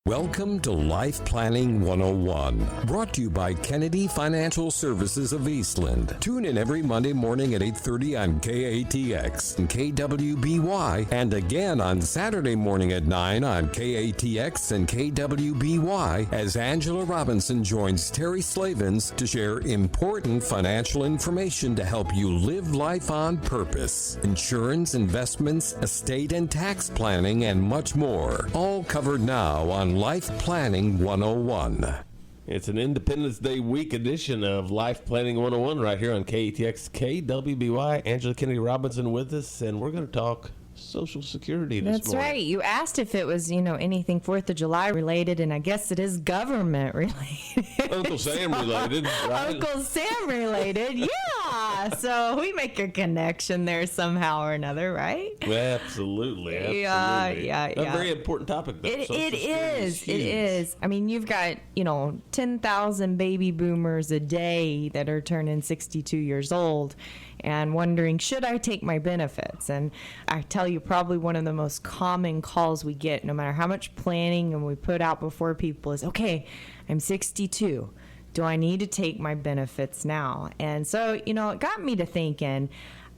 Welcome to Life Planning 101, brought to you by Kennedy Financial Services of Eastland. Tune in every Monday morning at 8:30 on KATX and KWBY, and again on Saturday morning at 9 on KATX and KWBY as Angela Robinson joins Terry Slavens to share important financial information to help you live life on purpose. Insurance, investments, estate and tax planning, and much more. All covered now on Life Planning 101. It's an Independence Day week edition of Life Planning 101 right here on KATX KWBY. Angela Kennedy Robinson with us, and we're going to talk Social Security this morning. That's right. You asked if it was, anything 4th of July related, and I guess it is government related. Uncle Sam related, right? Uncle Sam related, yeah. So we make a connection there somehow or another, right? Absolutely. Yeah. A very important topic, though. It is. I mean, you've got, 10,000 baby boomers a day that are turning 62 years old and wondering, should I take my benefits? And I tell you, probably one of the most common calls we get, no matter how much planning and we put out before people, is, okay, I'm 62. Do I need to take my benefits now? And so, it got me to thinking,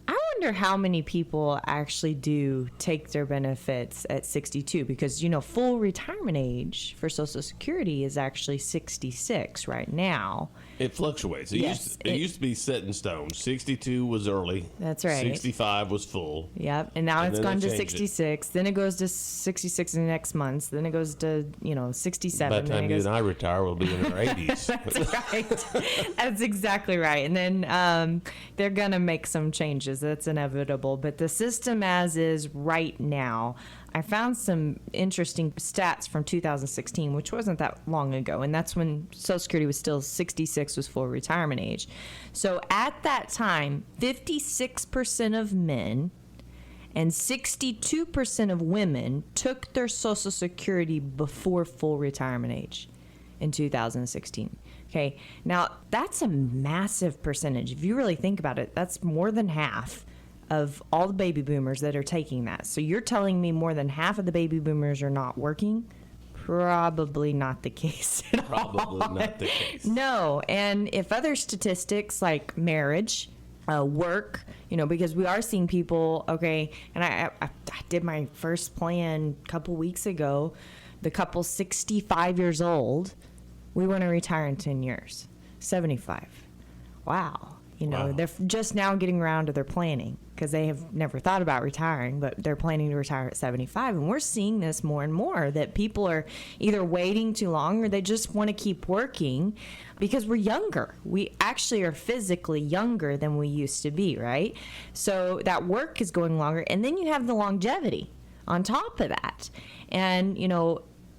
I wonder how many people actually do take their benefits at 62, because, full retirement age for Social Security is actually 66 right now. It fluctuates. It used to be set in stone. 62 was early. That's right. 65 was full. Yep. And now it's gone to 66. Then it goes to 66 in the next month. Then it goes to, 67. By the time you and I retire, we'll be in our 80s. That's right. That's exactly right. And then they're going to make some changes. That's inevitable. But the system as is right now, I found some interesting stats from 2016, which wasn't that long ago, and that's when Social Security was still 66 was full retirement age. So at that time, 56% of men and 62% of women took their Social Security before full retirement age in 2016. Okay, now that's a massive percentage. If you really think about it, that's more than half of all the baby boomers that are taking that. So you're telling me more than half of the baby boomers are not working? Probably not the case at all. Probably not the case. No, and if other statistics like marriage, work, because we are seeing people, okay, and I did my first plan a couple weeks ago. The couple's 65 years old. We want to retire in 10 years. 75. Wow. Wow. They're just now getting around to their planning because they have never thought about retiring, but they're planning to retire at 75. And we're seeing this more and more, that people are either waiting too long or they just want to keep working because we're younger. We actually are physically younger than we used to be, right? So that work is going longer. And then you have the longevity on top of that. And,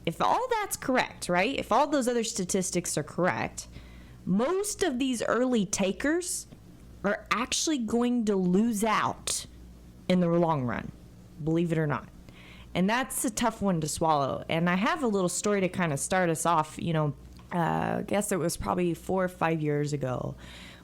if all that's correct, right? If all those other statistics are correct, most of these early takers are actually going to lose out in the long run, believe it or not. And that's a tough one to swallow. And I have a little story to kind of start us off. I guess it was probably 4 or 5 years ago.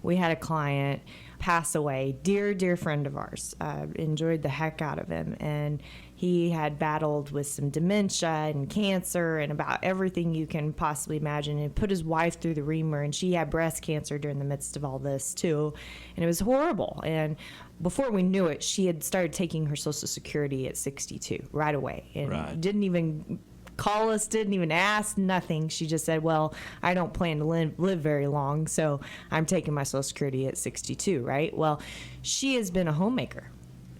We had a client pass away, dear friend of ours. Enjoyed the heck out of him. And he had battled with some dementia and cancer and about everything you can possibly imagine, and put his wife through the reamer, and she had breast cancer during the midst of all this too. And it was horrible. And before we knew it, she had started taking her Social Security at 62 right away, and didn't even call us, didn't even ask, nothing. She just said, well, I don't plan to live very long, so I'm taking my Social Security at 62, right? Well, she has been a homemaker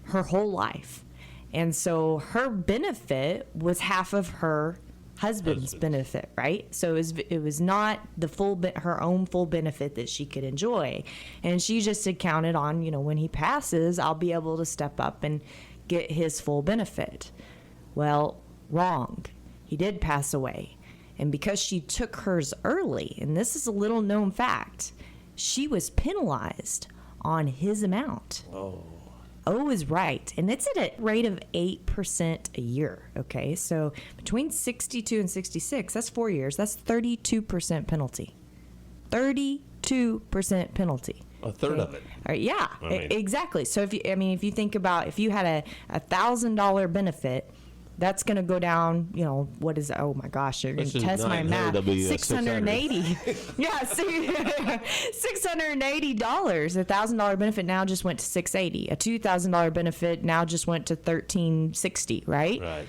her whole life. And so her benefit was half of her husband's benefit, right? So it was not the her own full benefit that she could enjoy. And she just had counted on, when he passes, I'll be able to step up and get his full benefit. Well, wrong. He did pass away. And because she took hers early, and this is a little known fact, she was penalized on his amount. O is right. And it's at a rate of 8% a year. Okay. So between 62 and 66, that's 4 years. That's 32% penalty. 32% penalty. A third of it. Yeah, exactly. So if you think about, if you had a $1,000 benefit, That's going to go down, what is, oh my gosh, you're going to test my math. $680. Yeah, see, $680. A $1,000 benefit now just went to $680. A $2,000 benefit now just went to $1,360, right? Right.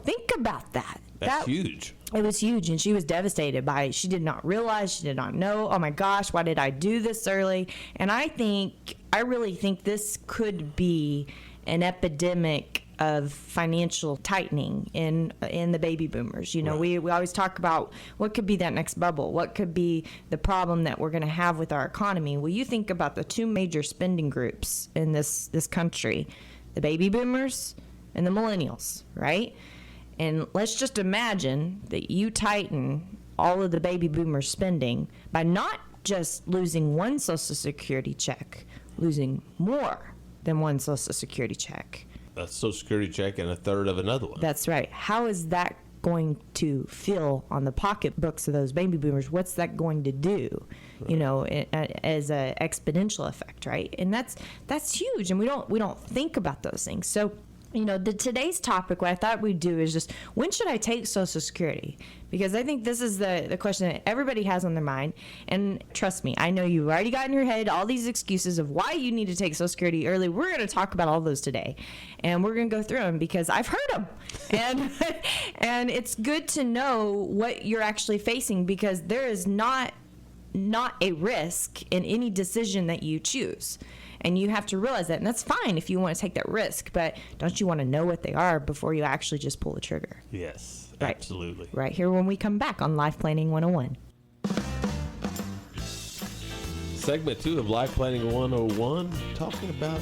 Think about that. That's huge. It was huge, and she was devastated by it. She did not realize, she did not know, oh my gosh, why did I do this early? And I really think this could be an epidemic of financial tightening in the baby boomers. Right. We always talk about what could be that next bubble, what could be the problem that we're going to have with our economy. Well, you think about the two major spending groups in this country, the baby boomers and the millennials, right? And let's just imagine that you tighten all of the baby boomer spending by not just losing one Social Security check, losing more than one Social Security check. A Social Security check and a third of another one. That's right. How is that going to feel on the pocketbooks of those baby boomers? What's that going to do? Right. As an exponential effect, right? And that's huge, and we don't think about those things. So, today's topic, what I thought we'd do is just, when should I take Social Security? Because I think this is the question that everybody has on their mind. And trust me, I know you've already got in your head all these excuses of why you need to take Social Security early. We're going to talk about all those today. And we're going to go through them because I've heard them. And it's good to know what you're actually facing, because there is not a risk in any decision that you choose. And you have to realize that. And that's fine if you want to take that risk. But don't you want to know what they are before you actually just pull the trigger? Yes, right. Absolutely. Right here when we come back on Life Planning 101. Segment 2 of Life Planning 101, talking about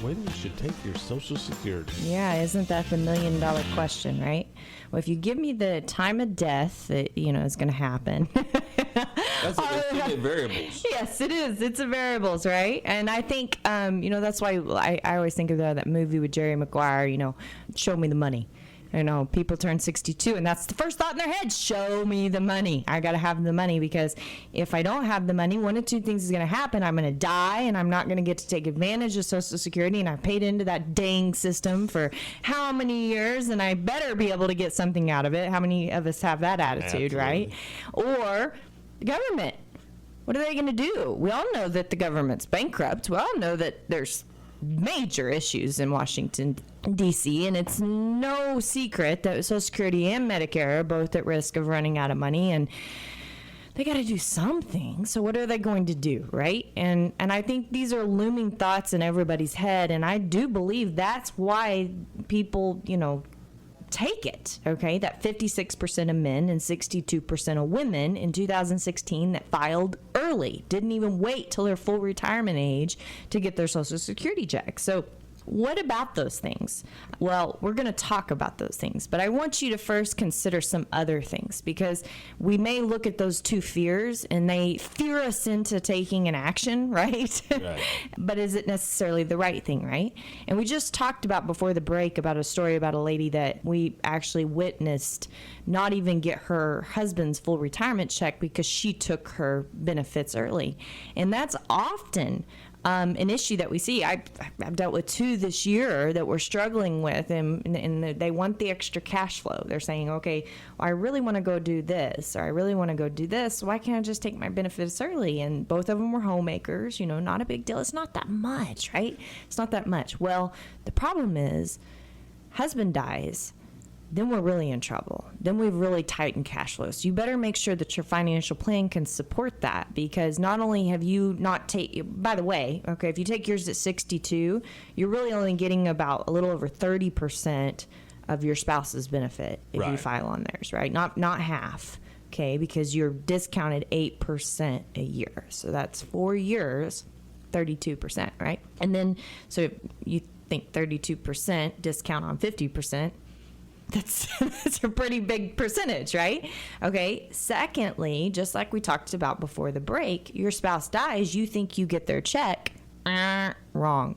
when you should take your Social Security. Yeah, isn't that the $1 million question, right? Well, if you give me the time of death that, is going to happen. That's too many variables. Yes, it is. It's a variables, right? And I think, that's why I always think of that movie with Jerry Maguire, Show Me the Money. People turn 62, and that's the first thought in their head: show me the money. I got to have the money, because if I don't have the money, one of two things is going to happen. I'm going to die, and I'm not going to get to take advantage of Social Security, and I've paid into that dang system for how many years, and I better be able to get something out of it. How many of us have that attitude, Absolutely. right? Or the government. What are they going to do? We all know that the government's bankrupt. We all know that there's major issues in Washington, D.C., and it's no secret that Social Security and Medicare are both at risk of running out of money, and they got to do something. So what are they going to do, right? And I think these are looming thoughts in everybody's head, and I do believe that's why people, take it, okay? That 56% of men and 62% of women in 2016 that filed early, didn't even wait till their full retirement age to get their Social Security check. So what about those things? Well, we're going to talk about those things, but I want you to first consider some other things, because we may look at those two fears and they fear us into taking an action, right? Right. But is it necessarily the right thing, right? And we just talked about before the break about a story about a lady that we actually witnessed not even get her husband's full retirement check because she took her benefits early. And that's often an issue that we see. I've dealt with two this year that we're struggling with, and they want the extra cash flow. They're saying, okay, well, I really want to go do this, or I really want to go do this. Why can't I just take my benefits early? And both of them were homemakers, not a big deal. It's not that much, right? It's not that much. Well, the problem is, husband dies, then we're really in trouble. Then we've really tightened cash flow. So you better make sure that your financial plan can support that, because not only have you not by the way, okay, if you take yours at 62, you're really only getting about a little over 30% of your spouse's benefit if you file on theirs, right? Not half, okay, because you're discounted 8% a year. So that's 4 years, 32%, right? And then, so if you think 32% discount on 50%, that's a pretty big percentage, right? Okay. Secondly, just like we talked about before the break, your spouse dies, you think you get their check. Wrong.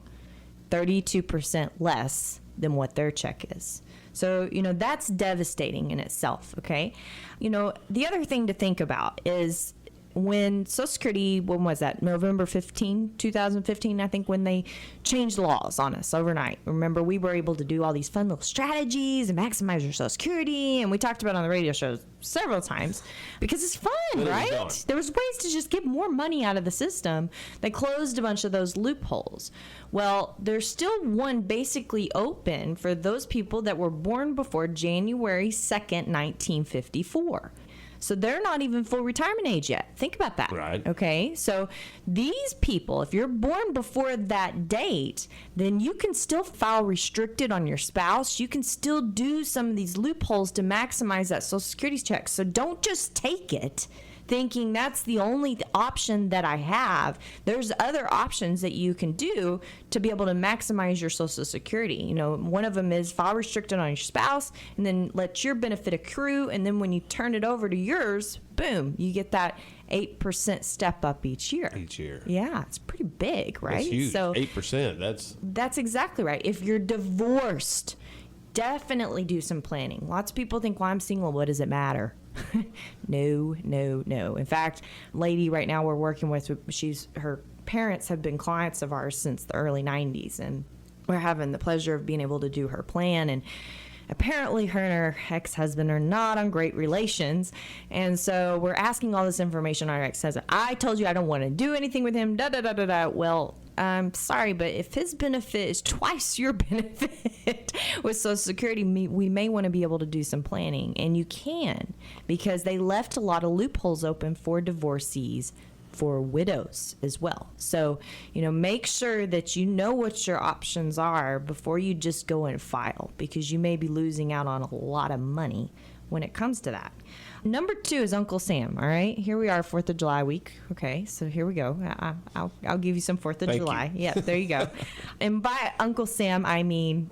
32% less than what their check is. So, that's devastating in itself, okay? The other thing to think about is when Social Security, when was that? November 15, 2015, I think, when they changed laws on us overnight. Remember, we were able to do all these fun little strategies and maximize your Social Security, and we talked about it on the radio shows several times because it's fun, right? There was ways to just get more money out of the system. They closed a bunch of those loopholes. Well, there's still one basically open for those people that were born before January 2nd, 1954. So they're not even full retirement age yet. Think about that. Right. Okay. So these people, if you're born before that date, then you can still file restricted on your spouse. You can still do some of these loopholes to maximize that Social Security check. So don't just take it thinking that's the only option that I have. There's other options that you can do to be able to maximize your Social Security. You know, one of them is file restricted on your spouse and then let your benefit accrue. And then when you turn it over to yours, boom, you get that 8% step up each year. Yeah, it's pretty big, right? That's huge. So 8%. That's exactly right. If you're divorced, definitely do some planning. Lots of people think, well, I'm single, what does it matter? No. In fact, lady right now we're working with, her parents have been clients of ours since the early 90s, and we're having the pleasure of being able to do her plan. And apparently her and her ex-husband are not on great relations, and so we're asking all this information on her ex-husband. I told you I don't want to do anything with him, Well, I'm sorry, but if his benefit is twice your benefit with Social Security, we may want to be able to do some planning. And you can, because they left a lot of loopholes open for divorcees, for widows as well. So, make sure that you know what your options are before you just go and file, because you may be losing out on a lot of money when it comes to that. Number 2 is Uncle Sam. All right, here we are, 4th of July week. Okay, so here we go. I'll give you some 4th of July. Yeah, there you go. And by Uncle Sam, I mean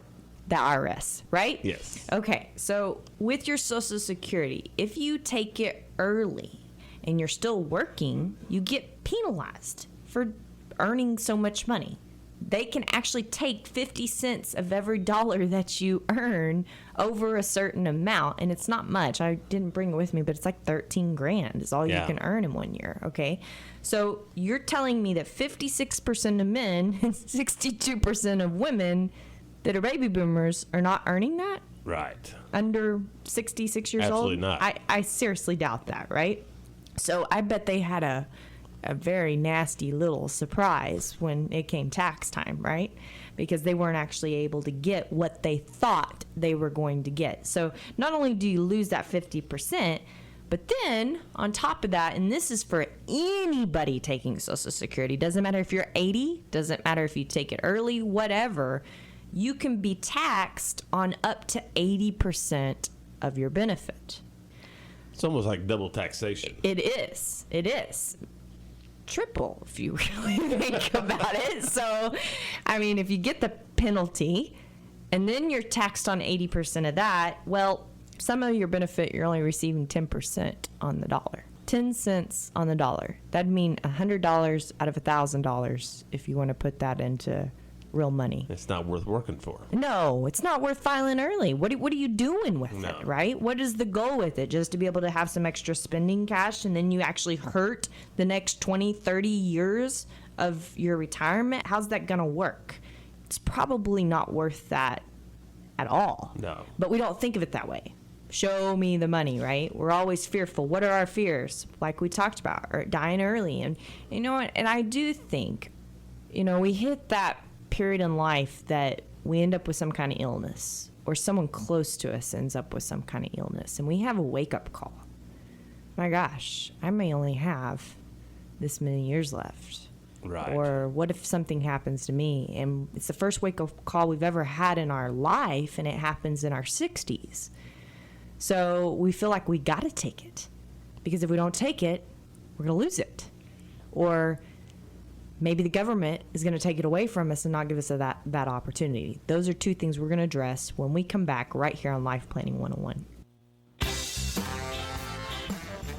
the IRS, right? Yes. Okay, so with your Social Security, if you take it early and you're still working, you get penalized for earning so much money. They can actually take 50 cents of every dollar that you earn over a certain amount. And it's not much. I didn't bring it with me, but it's like 13 grand is all you can earn in 1 year. Okay. So you're telling me that 56% of men and 62% of women that are baby boomers are not earning that? Right. Under 66 years old? Absolutely not. I seriously doubt that, right? So I bet they had a very nasty little surprise when it came tax time, right? Because they weren't actually able to get what they thought they were going to get. So not only do you lose that 50%, but then on top of that, and this is for anybody taking Social Security, doesn't matter if you're 80, doesn't matter if you take it early, whatever, you can be taxed on up to 80% of your benefit. It's almost like double taxation. It is. Triple, if you really think about it. So, I mean, if you get the penalty and then you're taxed on 80% of that, well, some of your benefit, you're only receiving 10% on the dollar. 10 cents on the dollar. That'd mean $100 out of $1,000 if you want to put that into real money. It's not worth working for. No, it's not worth filing early. What are you doing with it, right? What is the goal with it? Just to be able to have some extra spending cash and then you actually hurt the next 20, 30 years of your retirement? How's that going to work? It's probably not worth that at all. No. But we don't think of it that way. Show me the money, right? We're always fearful. What are our fears? Like we talked about, or dying early. And you know what? And I do think, we hit that period in life that we end up with some kind of illness, or someone close to us ends up with some kind of illness, and we have a wake-up call. My gosh, I may only have this many years left. Right. Or what if something happens to me? And it's the first wake-up call we've ever had in our life, and it happens in our 60s. So we feel like we got to take it, because if we don't take it, we're going to lose it. Or maybe the government is going to take it away from us and not give us that opportunity. Those are two things we're going to address when we come back right here on Life Planning 101.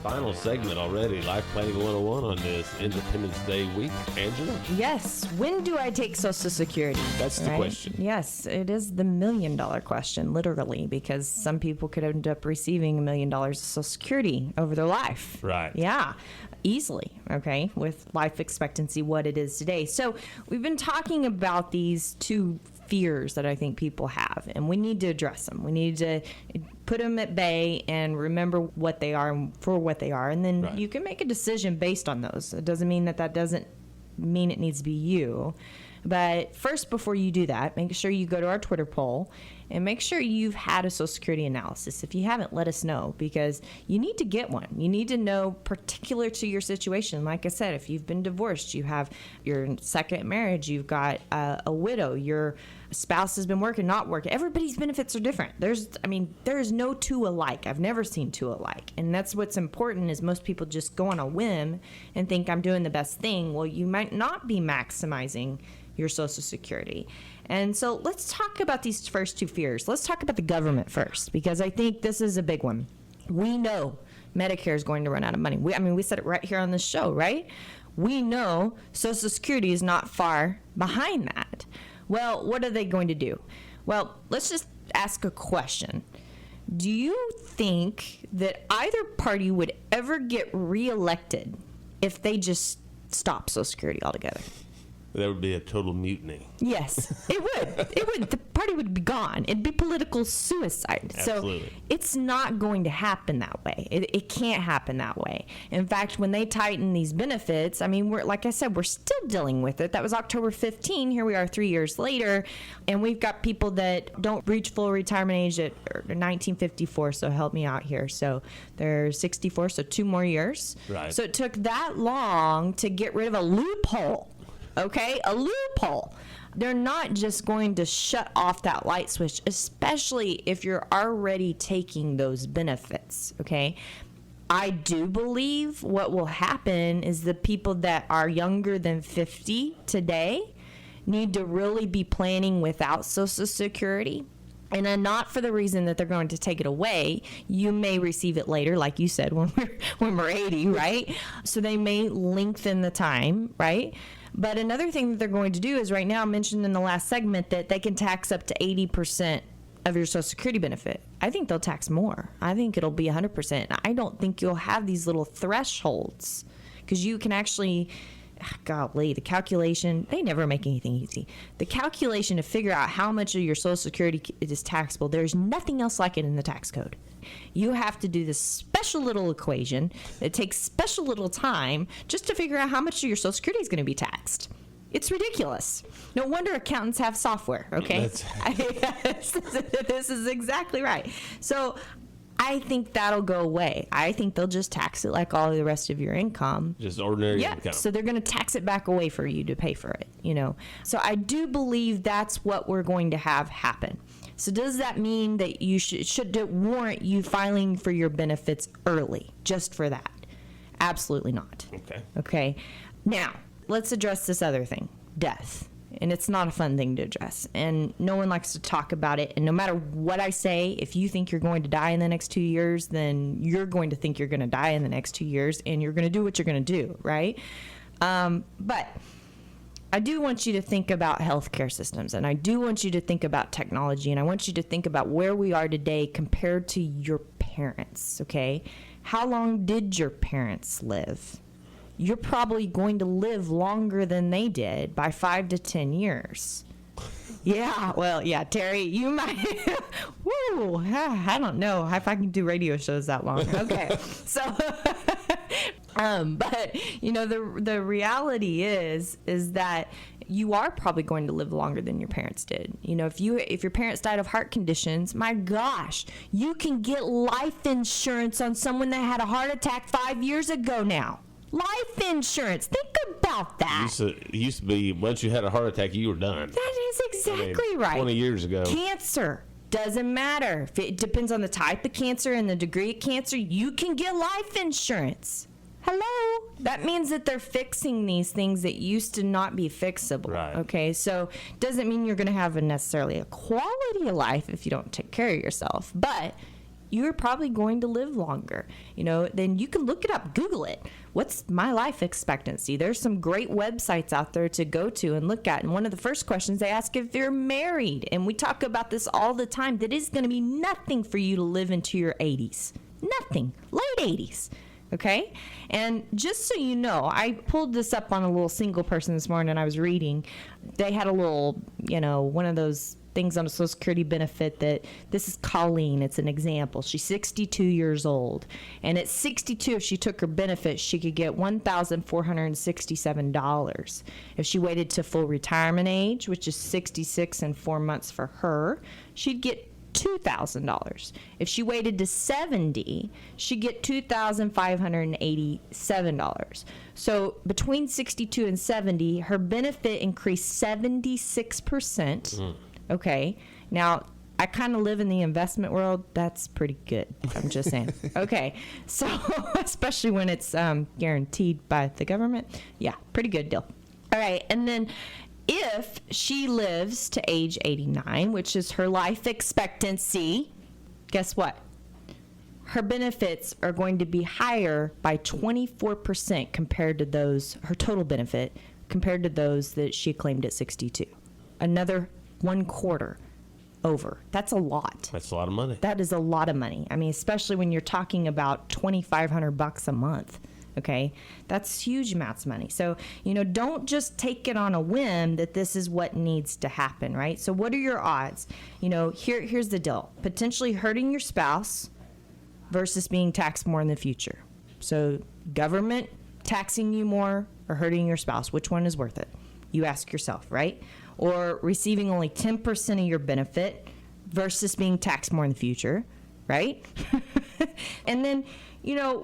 Final segment already. Life Planning 101 on this Independence Day week. Angela? Yes. When do I take Social Security? That's the question. Yes, it is the $1 million question, literally, because some people could end up receiving $1 million of Social Security over their life. Right. Yeah, easily, okay, with life expectancy, what it is today. So we've been talking about these two fears that I think people have, and we need to address them. We need to put them at bay and remember what they are and for what they are, and then Right. you can make a decision based on those. It doesn't mean that doesn't mean it needs to be you. But first, before you do that, make sure you go to our Twitter poll and make sure you've had a Social Security analysis. If you haven't, let us know, because you need to get one. You need to know particular to your situation. Like I said, if you've been divorced, you have your second marriage, you've got a widow, your spouse has been working, not working. Everybody's benefits are different. There is no two alike. I've never seen two alike. And that's what's important is most people just go on a whim and think I'm doing the best thing. Well, you might not be maximizing your Social Security. And so let's talk about these first two fears. Let's talk about the government first, because I think this is a big one. We know Medicare is going to run out of money. We said it right here on this show, right? We know Social Security is not far behind that. Well, what are they going to do? Well, let's just ask a question. Do you think that either party would ever get reelected if they just stop Social Security altogether? There would be a total mutiny. Yes, it would. It would. The party would be gone. It'd be political suicide. Absolutely. So it's not going to happen that way. It can't happen that way. In fact, when they tighten these benefits, like I said, we're still dealing with it. That was October 15. Here we are 3 years later, and we've got people that don't reach full retirement age at 1954. So help me out here. So they're 64. So 2 more years. Right. So it took that long to get rid of a loophole. Okay, a loophole. They're not just going to shut off that light switch, especially if you're already taking those benefits, okay? I do believe what will happen is the people that are younger than 50 today need to really be planning without Social Security. And then not for the reason that they're going to take it away. You may receive it later, like you said, when we're 80, right? So they may lengthen the time, right? But another thing that they're going to do is right now, mentioned in the last segment, that they can tax up to 80% of your Social Security benefit. I think they'll tax more. I think it'll be 100%. I don't think you'll have these little thresholds, because you can actually, golly, the calculation, they never make anything easy. The calculation to figure out how much of your Social Security is taxable, there's nothing else like it in the tax code. You have to do this special little equation that takes special little time just to figure out how much of your Social Security is going to be taxed. It's ridiculous. No wonder accountants have software, okay? This is exactly right. So I think that'll go away. I think they'll just tax it like all the rest of your income. Just ordinary income. So they're going to tax it back away for you to pay for it, So I do believe that's what we're going to have happen. So does that mean that you should it warrant you filing for your benefits early just for that? Absolutely not. Okay. Now, let's address this other thing, death. And it's not a fun thing to address. And no one likes to talk about it. And no matter what I say, if you think you're going to die in the next 2 years, then you're going to think you're going to die in the next 2 years, and you're going to do what you're going to do, right? But I do want you to think about healthcare systems, and I do want you to think about technology, and I want you to think about where we are today compared to your parents, okay? How long did your parents live? You're probably going to live longer than they did by 5 to 10 years. Yeah, well, yeah, Terry, you might. Woo, I don't know if I can do radio shows that long. Okay, so, but the reality is that you are probably going to live longer than your parents did. If your parents died of heart conditions, my gosh, you can get life insurance on someone that had a heart attack 5 years ago now. Life insurance. Think about that. It used to be once you had a heart attack, you were done. That is exactly right. 20 years ago. Cancer. Doesn't matter. It depends on the type of cancer and the degree of cancer. You can get life insurance. Hello? That means that they're fixing these things that used to not be fixable. Right. Okay, so doesn't mean you're going to have necessarily a quality of life if you don't take care of yourself. But you're probably going to live longer. Then you can look it up, Google it. What's my life expectancy? There's some great websites out there to go to and look at. And one of the first questions they ask if you're married. And we talk about this all the time, that it's going to be nothing for you to live into your 80s. Nothing. Late 80s. Okay? And just so you know, I pulled this up on a little single person this morning, and I was reading. They had a little, one of those things on a Social Security benefit that, this is Colleen, it's an example. She's 62 years old. And at 62, if she took her benefits, she could get $1,467. If she waited to full retirement age, which is 66 and 4 months for her, she'd get $2,000. If she waited to 70, she'd get $2,587. So between 62 and 70, her benefit increased 76%. Okay. Now, I kind of live in the investment world. That's pretty good. I'm just saying. Okay. So, especially when it's guaranteed by the government. Yeah, pretty good deal. All right. And then if she lives to age 89, which is her life expectancy, guess what? Her benefits are going to be higher by 24% compared to those, her total benefit, compared to those that she claimed at 62. Another 1/4 over. That's a lot. That's a lot of money. That is a lot of money. I mean, especially when you're talking about $2,500 a month. Okay, that's huge amounts of money. So, don't just take it on a whim that this is what needs to happen, right? So what are your odds? Here's the deal. Potentially hurting your spouse versus being taxed more in the future. So government taxing you more or hurting your spouse, which one is worth it? You ask yourself, right? Or receiving only 10% of your benefit versus being taxed more in the future, right? And then,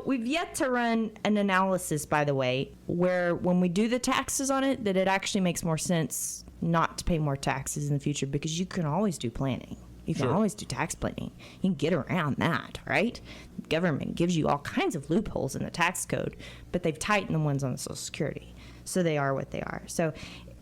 we've yet to run an analysis, by the way, where when we do the taxes on it, that it actually makes more sense not to pay more taxes in the future, because you can always do planning. You can always do tax planning. You can get around that, right? The government gives you all kinds of loopholes in the tax code, but they've tightened the ones on the Social Security. So they are what they are. So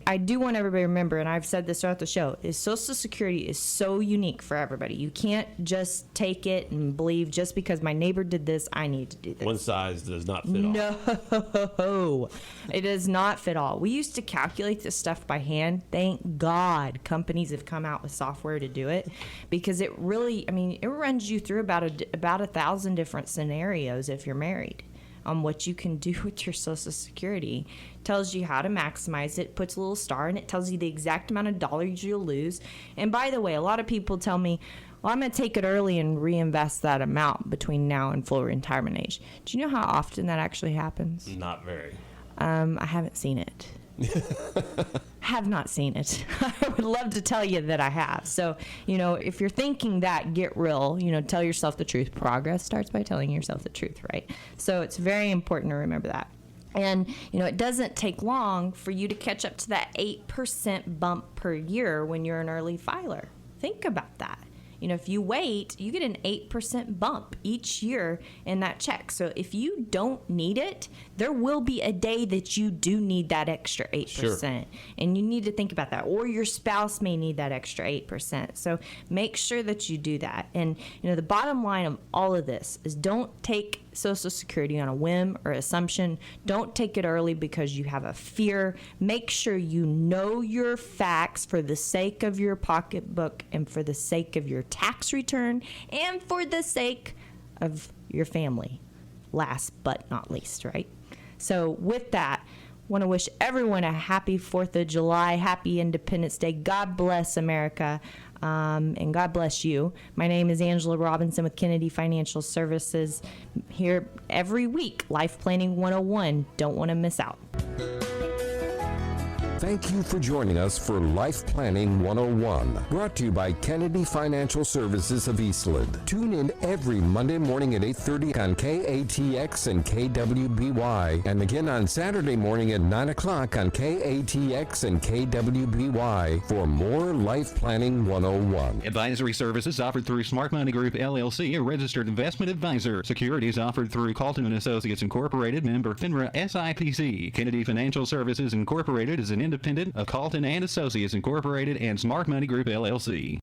I do want everybody to remember, and I've said this throughout the show, is Social Security is so unique for everybody. You can't just take it and believe just because my neighbor did this, I need to do this. One size does not fit all. No, it does not fit all. We used to calculate this stuff by hand. Thank God companies have come out with software to do it, because it really, it runs you through about 1,000 different scenarios if you're married on what you can do with your Social Security. Tells you how to maximize it, puts a little star, and it tells you the exact amount of dollars you'll lose. And by the way, a lot of people tell me, well, I'm going to take it early and reinvest that amount between now and full retirement age. Do you know how often that actually happens? Not very. I haven't seen it. Have not seen it. I would love to tell you that I have. So, if you're thinking that, get real, tell yourself the truth. Progress starts by telling yourself the truth, right? So it's very important to remember that. And, it doesn't take long for you to catch up to that 8% bump per year when you're an early filer. Think about that. If you wait, you get an 8% bump each year in that check. So if you don't need it, there will be a day that you do need that extra 8%. Sure. And you need to think about that. Or your spouse may need that extra 8%. So make sure that you do that. And, the bottom line of all of this is don't take Social Security on a whim or assumption. Don't take it early because you have a fear. Make sure you know your facts for the sake of your pocketbook and for the sake of your tax return and for the sake of your family, last but not least, right? So with that, want to wish everyone a happy 4th of July, happy Independence Day. God bless America, and God bless you. My name is Angela Robinson with Kennedy Financial Services, here every week, Life Planning 101. Don't want to miss out. Thank you for joining us for Life Planning 101, brought to you by Kennedy Financial Services of Eastland. Tune in every Monday morning at 8:30 on KATX and KWBY, and again on Saturday morning at 9 o'clock on KATX and KWBY for more Life Planning 101. Advisory services offered through Smart Money Group, LLC, a registered investment advisor. Securities offered through Calton & Associates Incorporated, member FINRA SIPC. Kennedy Financial Services Incorporated is an independent of Calton & Associates Incorporated and Smart Money Group, LLC.